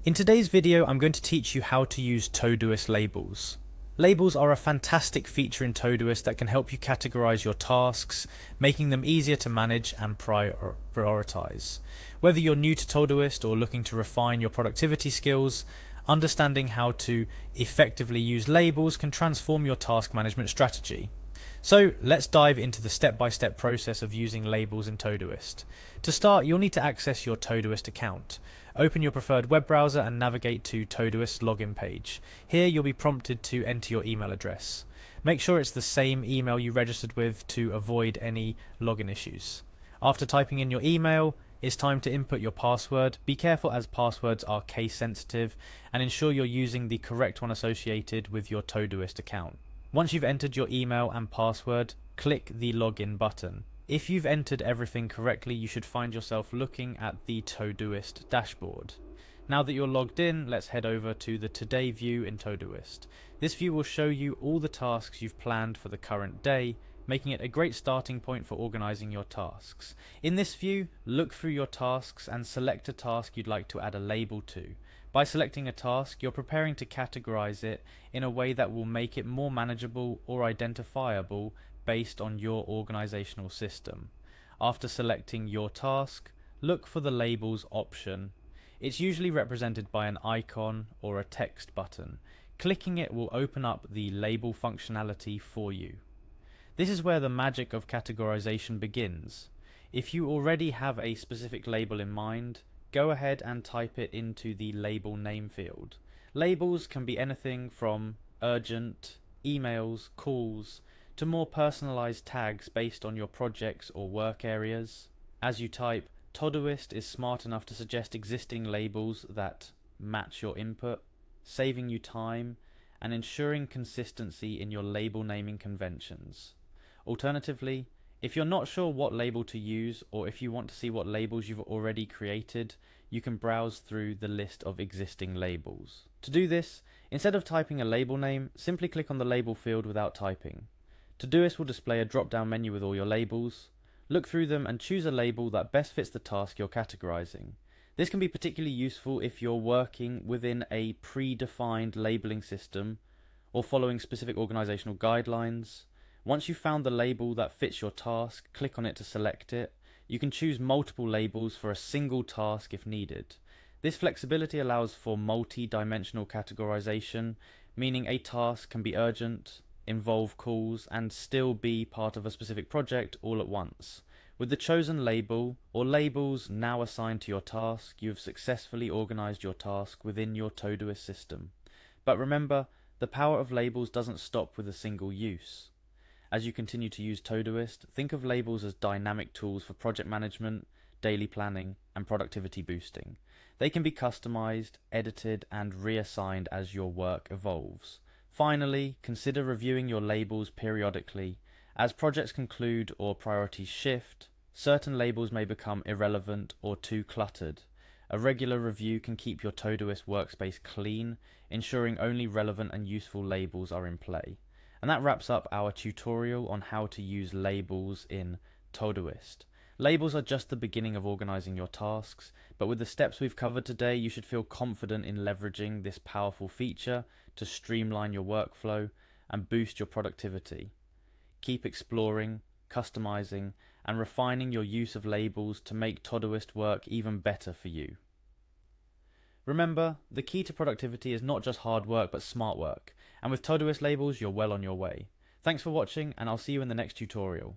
In today's video, I'm going to teach you how to use Todoist labels. Labels are a fantastic feature in Todoist that can help you categorize your tasks, making them easier to manage and prioritize. Whether you're new to Todoist or looking to refine your productivity skills, understanding how to effectively use labels can transform your task management strategy. So let's dive into the step-by-step process of using labels in Todoist. To start, you'll need to access your Todoist account. Open your preferred web browser and navigate to Todoist's login page. Here you'll be prompted to enter your email address. Make sure it's the same email you registered with to avoid any login issues. After typing in your email, it's time to input your password. Be careful as passwords are case sensitive, and ensure you're using the correct one associated with your Todoist account. Once you've entered your email and password, click the login button. If you've entered everything correctly, you should find yourself looking at the Todoist dashboard. Now that you're logged in, let's head over to the Today view in Todoist. This view will show you all the tasks you've planned for the current day, making it a great starting point for organizing your tasks. In this view, look through your tasks and select a task you'd like to add a label to. By selecting a task, you're preparing to categorize it in a way that will make it more manageable or identifiable based on your organizational system. After selecting your task, look for the Labels option. It's usually represented by an icon or a text button. Clicking it will open up the label functionality for you. This is where the magic of categorization begins. If you already have a specific label in mind, go ahead and type it into the label name field. Labels can be anything from urgent, emails, calls, to more personalized tags based on your projects or work areas. As you type, Todoist is smart enough to suggest existing labels that match your input, saving you time and ensuring consistency in your label naming conventions. Alternatively, if you're not sure what label to use, or if you want to see what labels you've already created, you can browse through the list of existing labels. To do this, instead of typing a label name, simply click on the label field without typing. Todoist will display a drop-down menu with all your labels. Look through them and choose a label that best fits the task you're categorizing. This can be particularly useful if you're working within a predefined labeling system or following specific organizational guidelines. Once you've found the label that fits your task, click on it to select it. You can choose multiple labels for a single task if needed. This flexibility allows for multi-dimensional categorization, meaning a task can be urgent, involve calls, and still be part of a specific project all at once. With the chosen label, or labels now assigned to your task, you have successfully organized your task within your Todoist system. But remember, the power of labels doesn't stop with a single use. As you continue to use Todoist, think of labels as dynamic tools for project management, daily planning, and productivity boosting. They can be customized, edited, and reassigned as your work evolves. Finally, consider reviewing your labels periodically. As projects conclude or priorities shift, certain labels may become irrelevant or too cluttered. A regular review can keep your Todoist workspace clean, ensuring only relevant and useful labels are in play. And that wraps up our tutorial on how to use labels in Todoist. Labels are just the beginning of organizing your tasks, but with the steps we've covered today, you should feel confident in leveraging this powerful feature to streamline your workflow and boost your productivity. Keep exploring, customizing, and refining your use of labels to make Todoist work even better for you. Remember, the key to productivity is not just hard work but smart work, and with Todoist labels you're well on your way. Thanks for watching, and I'll see you in the next tutorial.